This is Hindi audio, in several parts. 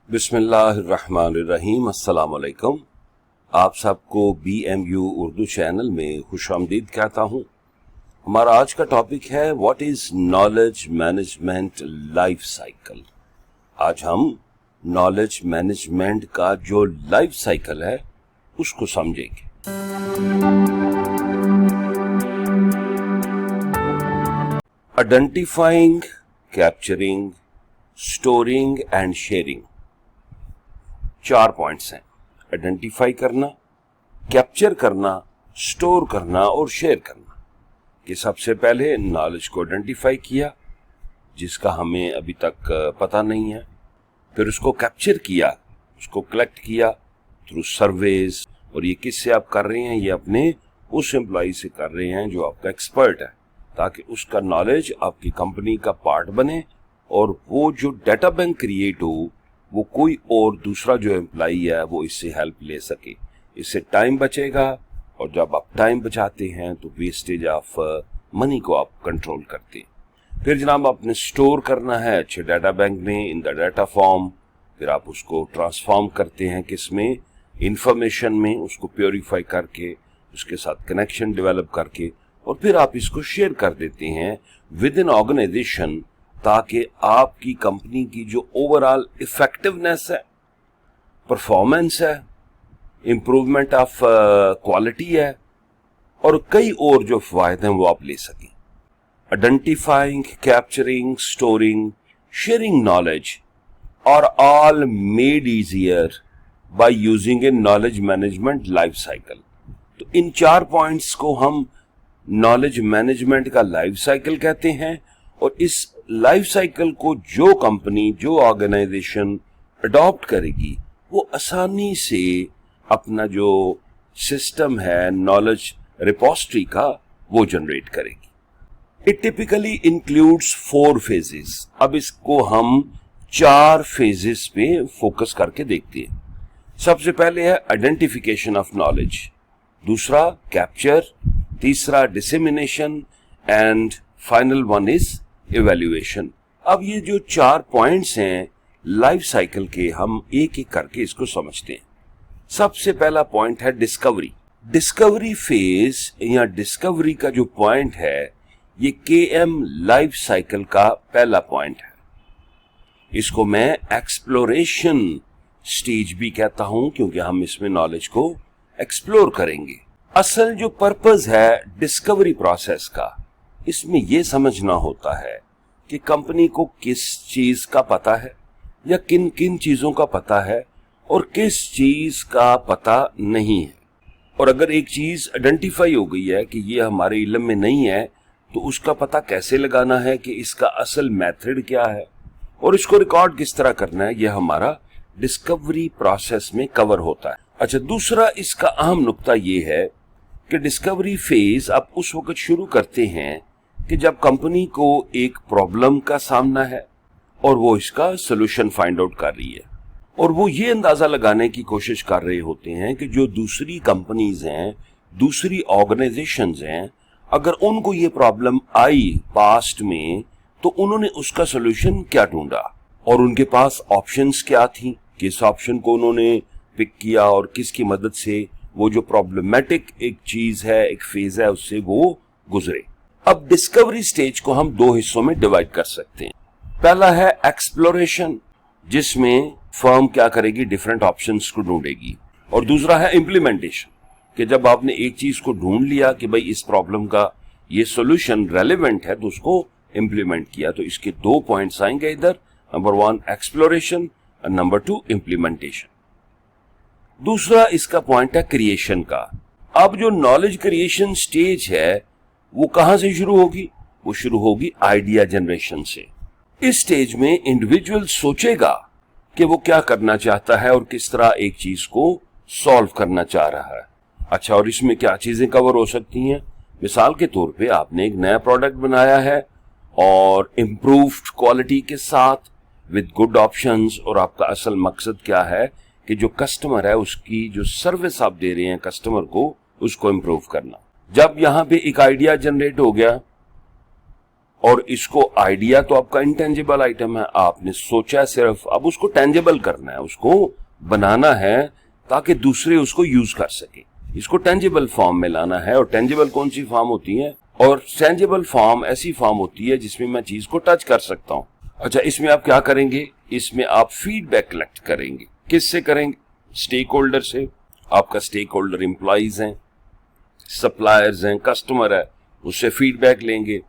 बिस्मिल्लाहिर्रहमानिर्रहीम। अस्सलाम वालेकुम। आप सबको BMU उर्दू चैनल में खुशामदीद कहता हूँ। हमारा आज का टॉपिक है what is knowledge management life cycle. आज हम नॉलेज मैनेजमेंट का जो लाइफ साइकिल है उसको समझेंगे। Identifying, capturing, storing and sharing, 4 points हैं। आइडेंटिफाई करना, कैप्चर करना, स्टोर करना और शेयर करना। कि सबसे पहले नॉलेज को आइडेंटिफाई किया जिसका हमें अभी तक पता नहीं है, फिर उसको कैप्चर किया, उसको कलेक्ट किया थ्रू सर्वेज। और ये किससे आप कर रहे हैं? ये अपने उस एम्प्लॉय से कर रहे हैं जो आपका एक्सपर्ट है, ताकि उसका नॉलेज आपकी कंपनी का पार्ट बने और वो जो डाटा बैंक क्रिएट हो वो कोई और दूसरा जो एम्प्लॉई है वो इससे हेल्प ले सके। इससे टाइम बचेगा और जब आप टाइम बचाते हैं तो वेस्टेज ऑफ मनी को आप कंट्रोल करते हैं। फिर जनाब आपने स्टोर करना है अच्छे डाटा बैंक में इन द डाटा फॉर्म। फिर आप उसको ट्रांसफॉर्म करते हैं किसमें? इंफॉर्मेशन में। उसको प्योरीफाई करके उसके साथ कनेक्शन डेवलप करके और फिर आप इसको शेयर कर देते हैं विद इन ऑर्गेनाइजेशन, ताकि आपकी कंपनी की जो ओवरऑल इफेक्टिवनेस है, परफॉर्मेंस है, इंप्रूवमेंट ऑफ क्वालिटी है और कई और जो फायदे हैं वो आप ले सकें। Identifying, capturing, storing, sharing knowledge are all made easier by using a knowledge management life cycle. तो इन 4 पॉइंट्स को हम नॉलेज मैनेजमेंट का लाइफ साइकिल कहते हैं। और इस लाइफ साइकिल को जो कंपनी, जो ऑर्गेनाइजेशन अडॉप्ट करेगी वो आसानी से अपना जो सिस्टम है नॉलेज रिपोजिटरी का वो जनरेट करेगी। It typically includes 4 phases. अब इसको हम 4 फेजेस पे फोकस करके देखते हैं। सबसे पहले है आइडेंटिफिकेशन ऑफ नॉलेज, दूसरा कैप्चर, तीसरा dissemination and final one is evaluation. अब ये जो 4 पॉइंट्स हैं लाइफ साइकिल के, हम एक एक करके इसको समझते हैं। सबसे पहला पॉइंट है डिस्कवरी। डिस्कवरी फेज या डिस्कवरी का जो पॉइंट है ये KM लाइफ साइकिल का पहला पॉइंट है। इसको मैं एक्सप्लोरेशन स्टेज भी कहता हूं क्योंकि हम इसमें नॉलेज को एक्सप्लोर करेंगे। असल जो पर्पस है डिस्कवरी प्रोसेस का, इसमें यह समझना होता है कि कंपनी को किस चीज का पता है या किन किन चीजों का पता है और किस चीज का पता नहीं है। और अगर एक चीज आइडेंटिफाई हो गई है कि ये हमारे इल्म में नहीं है तो उसका पता कैसे लगाना है कि इसका असल मेथड क्या है और इसको रिकॉर्ड किस तरह करना है, यह हमारा डिस्कवरी प्रोसेस में कवर होता है। अच्छा, दूसरा इसका अहम नुक्ता यह है कि डिस्कवरी फेज आप उस वक्त शुरू करते हैं कि जब कंपनी को एक प्रॉब्लम का सामना है और वो इसका सोल्यूशन फाइंड आउट कर रही है और वो ये अंदाजा लगाने की कोशिश कर रहे होते हैं कि जो दूसरी कंपनीज हैं, दूसरी ऑर्गेनाइजेशंस हैं, अगर उनको ये प्रॉब्लम आई पास्ट में तो उन्होंने उसका सोल्यूशन क्या ढूंढा और उनके पास ऑप्शंस क्या थी, किस ऑप्शन को उन्होंने पिक किया और किसकी मदद से वो जो प्रॉब्लमेटिक एक चीज है, एक फेज है, उससे वो गुजरे। अब डिस्कवरी स्टेज को हम 2 हिस्सों में डिवाइड कर सकते हैं। पहला है एक्सप्लोरेशन, जिसमें फर्म क्या करेगी, डिफरेंट ऑप्शंस को ढूंढेगी। और दूसरा है इम्प्लीमेंटेशन, कि जब आपने एक चीज को ढूंढ लिया कि भाई इस प्रॉब्लम का ये सॉल्यूशन रेलेवेंट है तो उसको इम्प्लीमेंट किया। तो इसके 2 पॉइंट्स आएंगे इधर, नंबर 1 एक्सप्लोरेशन और नंबर 2 इम्प्लीमेंटेशन। दूसरा इसका पॉइंट है क्रिएशन का। अब जो नॉलेज क्रिएशन स्टेज है वो कहां से शुरू होगी? वो शुरू होगी आइडिया जनरेशन से। इस स्टेज में इंडिविजुअल सोचेगा कि वो क्या करना चाहता है और किस तरह एक चीज को सॉल्व करना चाह रहा है। अच्छा, और इसमें क्या चीजें कवर हो सकती हैं? मिसाल के तौर पे आपने एक नया प्रोडक्ट बनाया है और इम्प्रूव्ड क्वालिटी के साथ विद गुड ऑप्शंस, और आपका असल मकसद क्या है कि जो कस्टमर है उसकी जो सर्विस आप दे रहे हैं कस्टमर को, उसको इम्प्रूव करना। जब यहां पे एक आइडिया जनरेट हो गया और इसको आइडिया तो आपका इंटेंजिबल आइटम है, आपने सोचा सिर्फ, अब उसको टेंजिबल करना है, उसको बनाना है ताकि दूसरे उसको यूज कर सके, इसको टेंजिबल फॉर्म में लाना है। और टेंजिबल कौन सी फॉर्म होती है? और टेंजिबल फॉर्म ऐसी फॉर्म होती है जिसमें मैं चीज को टच कर सकता हूं। अच्छा, इसमें आप क्या करेंगे? इसमें आप फीडबैक कलेक्ट करेंगे। किससे करेंगे? स्टेक होल्डर से। आपका स्टेक होल्डर एम्प्लॉइज हैं, सप्लायर्स हैं, कस्टमर है, उससे फीडबैक लेंगे।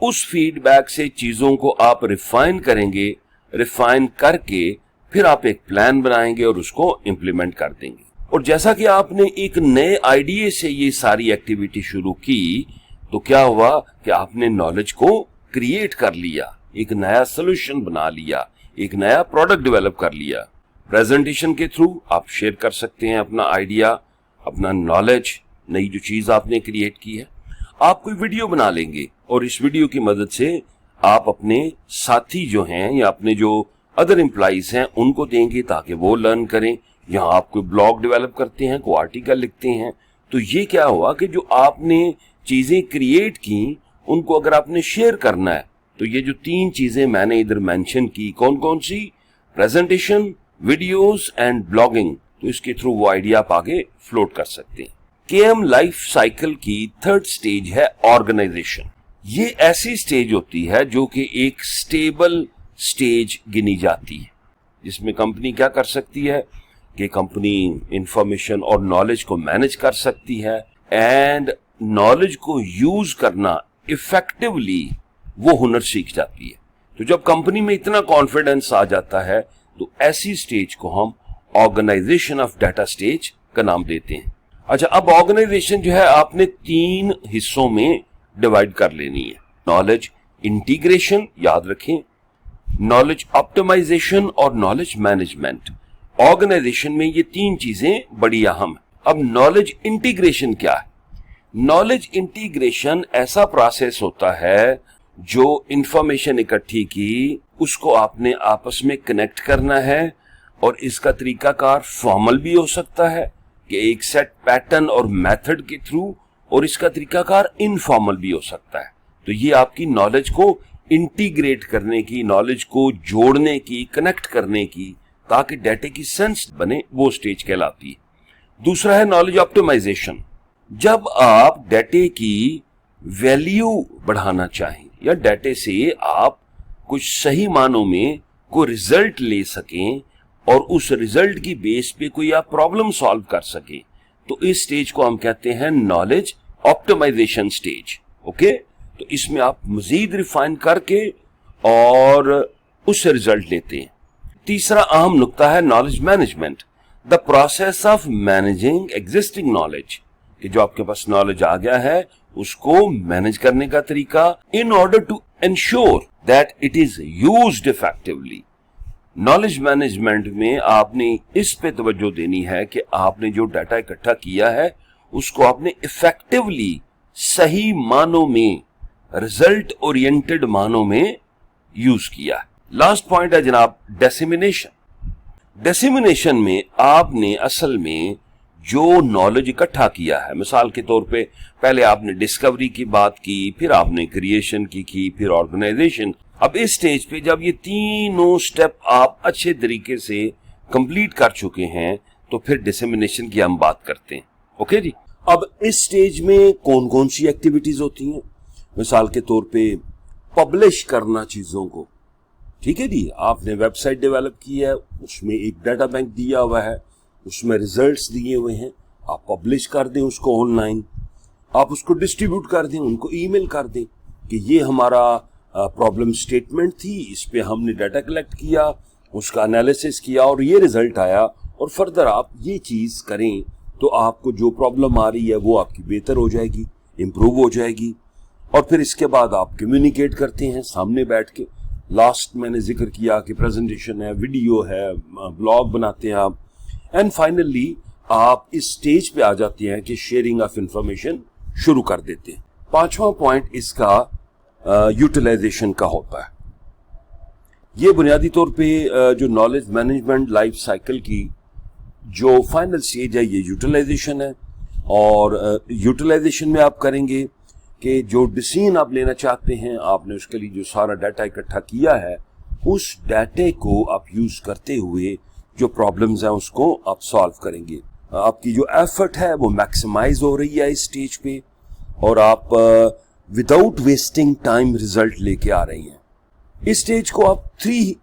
उस फीडबैक से चीजों को आप रिफाइन करेंगे, रिफाइन करके फिर आप एक प्लान बनाएंगे और उसको इंप्लीमेंट कर देंगे। और जैसा कि आपने एक नए आइडिया से ये सारी एक्टिविटी शुरू की, तो क्या हुआ कि आपने नॉलेज को क्रिएट कर लिया, एक नया सोल्यूशन बना लिया, एक नया प्रोडक्ट डेवलप कर लिया। प्रेजेंटेशन के थ्रू आप शेयर कर सकते हैं अपना आइडिया, अपना नॉलेज, नई जो चीज आपने क्रिएट की है। आप कोई वीडियो बना लेंगे और इस वीडियो की मदद से आप अपने साथी जो हैं या अपने जो अदर एम्प्लॉइज हैं उनको देंगे ताकि वो लर्न करें। यहाँ आप कोई ब्लॉग डेवलप करते हैं, कोई आर्टिकल लिखते हैं, तो ये क्या हुआ कि जो आपने चीजें क्रिएट की उनको अगर आपने शेयर करना है, तो ये जो 3 चीजें मैंने इधर मेंशन की, कौन कौन सी? Presentation, videos and blogging. तो इसके थ्रू वो आइडिया आप आगे फ्लोट कर सकते हैं। केएम लाइफ साइकिल की 3rd स्टेज है ऑर्गेनाइजेशन। ये ऐसी स्टेज होती है जो कि एक स्टेबल स्टेज गिनी जाती है, जिसमें कंपनी क्या कर सकती है कि कंपनी इंफॉर्मेशन और नॉलेज को मैनेज कर सकती है एंड नॉलेज को यूज करना इफेक्टिवली वो हुनर सीख जाती है। तो जब कंपनी में इतना कॉन्फिडेंस आ जाता है तो ऐसी स्टेज को हम ऑर्गेनाइजेशन ऑफ डाटा स्टेज का नाम देते हैं। अच्छा, अब ऑर्गेनाइजेशन जो है आपने 3 हिस्सों में डिवाइड कर लेनी है। नॉलेज इंटीग्रेशन, याद रखें, नॉलेज ऑप्टिमाइजेशन और नॉलेज मैनेजमेंट। ऑर्गेनाइजेशन में ये 3 चीजें बड़ी अहम है। अब नॉलेज इंटीग्रेशन क्या है? नॉलेज इंटीग्रेशन ऐसा प्रोसेस होता है जो इंफॉर्मेशन इकट्ठी की उसको आपने आपस में कनेक्ट करना है, और इसका तरीकाकार फॉर्मल भी हो सकता है कि एक सेट पैटर्न और मेथड के थ्रू, और इसका तरीकाकार इनफॉर्मल भी हो सकता है। तो ये आपकी नॉलेज को इंटीग्रेट करने की, नॉलेज को जोड़ने की, कनेक्ट करने की, ताकि डाटा की सेंस बने, वो स्टेज कहलाती है। दूसरा है नॉलेज ऑप्टिमाइजेशन। जब आप डाटा की वैल्यू बढ़ाना चाहें या डाटा से आप कुछ सही मानों में कोई रिजल्ट ले सकें और उस रिजल्ट की बेस पे कोई आप प्रॉब्लम सॉल्व कर सकें, तो इस स्टेज को हम कहते हैं नॉलेज ऑप्टिमाइजेशन स्टेज। ओके, तो इसमें आप मजीद रिफाइन करके और उससे रिजल्ट लेते हैं। तीसरा अहम नुक्ता है knowledge management, the process of managing existing knowledge, कि जो आपके पास नॉलेज आ गया है उसको मैनेज करने का तरीका, in order to ensure that it is used effectively. Knowledge management में आपने इस पे तवज्जो देनी है कि आपने जो डाटा इकट्ठा किया है उसको आपने इफेक्टिवली सही मानों में, रिजल्ट ओरिएंटेड मानों में यूज किया। लास्ट पॉइंट है जनाब डिसेमिनेशन। डिसेमिनेशन में आपने असल में जो नॉलेज इकट्ठा किया है, मिसाल के तौर पे पहले आपने डिस्कवरी की बात की, फिर आपने क्रिएशन की, फिर ऑर्गेनाइजेशन। अब इस स्टेज पे जब ये तीनों स्टेप आप अच्छे तरीके से कंप्लीट कर चुके हैं तो फिर डिसेमिनेशन की हम बात करते हैं। ओके जी, अब इस स्टेज में कौन कौन सी एक्टिविटीज होती हैं? मिसाल के तौर पे पब्लिश करना चीजों को, ठीक है जी, आपने वेबसाइट डेवलप की है, उसमें एक डाटा बैंक दिया हुआ है, उसमें रिजल्ट्स दिए हुए हैं, आप पब्लिश कर दें उसको ऑनलाइन, आप उसको डिस्ट्रीब्यूट कर दें, उनको ईमेल कर दें कि ये हमारा प्रॉब्लम स्टेटमेंट थी, इस पे हमने डाटा कलेक्ट किया, उसका एनालिसिस किया और ये रिजल्ट आया, और फर्दर आप ये चीज करें तो आपको जो प्रॉब्लम आ रही है वो आपकी बेहतर हो जाएगी, इंप्रूव हो जाएगी। और फिर इसके बाद आप कम्युनिकेट करते हैं सामने बैठ के। लास्ट मैंने जिक्र किया कि प्रेजेंटेशन है, वीडियो है, ब्लॉग बनाते हैं आप, एंड फाइनली आप इस स्टेज पे आ जाते हैं कि शेयरिंग ऑफ इंफॉर्मेशन शुरू कर देते हैं। 5वां पॉइंट इसका यूटिलाइजेशन का होता है। ये बुनियादी तौर पे जो नॉलेज मैनेजमेंट लाइफ साइकिल की जो फाइनल स्टेज है ये यूटिलाइजेशन है। और यूटिलाइजेशन में आप करेंगे कि जो डिसीजन आप लेना चाहते हैं, आपने उसके लिए जो सारा डाटा इकट्ठा किया है, उस डाटे को आप यूज करते हुए जो प्रॉब्लम्स हैं उसको आप सॉल्व करेंगे। आपकी जो एफर्ट है वो मैक्सिमाइज हो रही है इस स्टेज पे, और आप विदाउट वेस्टिंग टाइम रिजल्ट लेके आ रही हैं। इस स्टेज को आप 3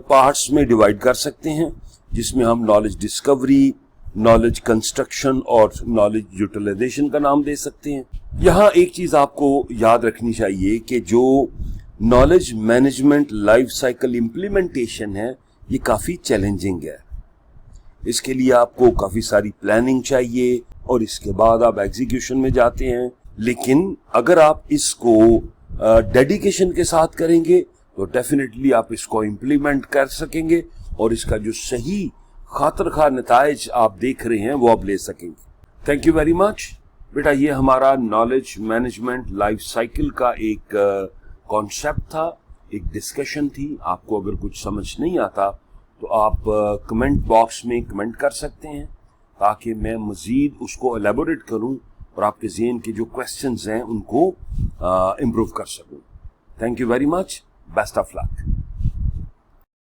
पार्ट्स में डिवाइड कर सकते हैं, जिसमें हम नॉलेज डिस्कवरी, नॉलेज कंस्ट्रक्शन और नॉलेज यूटिलाइजेशन का नाम दे सकते हैं। यहाँ एक चीज आपको याद रखनी चाहिए कि जो knowledge management life cycle implementation है, ये काफी चैलेंजिंग है। इसके लिए आपको काफी सारी प्लानिंग चाहिए और इसके बाद आप एग्जीक्यूशन में जाते हैं। लेकिन अगर आप इसको डेडिकेशन के साथ करेंगे तो डेफिनेटली आप इसको इम्प्लीमेंट कर सकेंगे और इसका जो सही खातिर-खा नताइज आप देख रहे हैं वो आप ले सकेंगे। थैंक यू वेरी मच बेटा। ये हमारा नॉलेज मैनेजमेंट लाइफ साइकिल का एक कॉन्सेप्ट था, एक डिस्कशन थी। आपको अगर कुछ समझ नहीं आता तो आप कमेंट बॉक्स में कमेंट कर सकते हैं, ताकि मैं मजीद उसको एलेबोरेट करूं और आपके ज़हन के जो क्वेश्चंस हैं उनको इम्प्रूव कर सकूं। Thank you very much. Best of luck.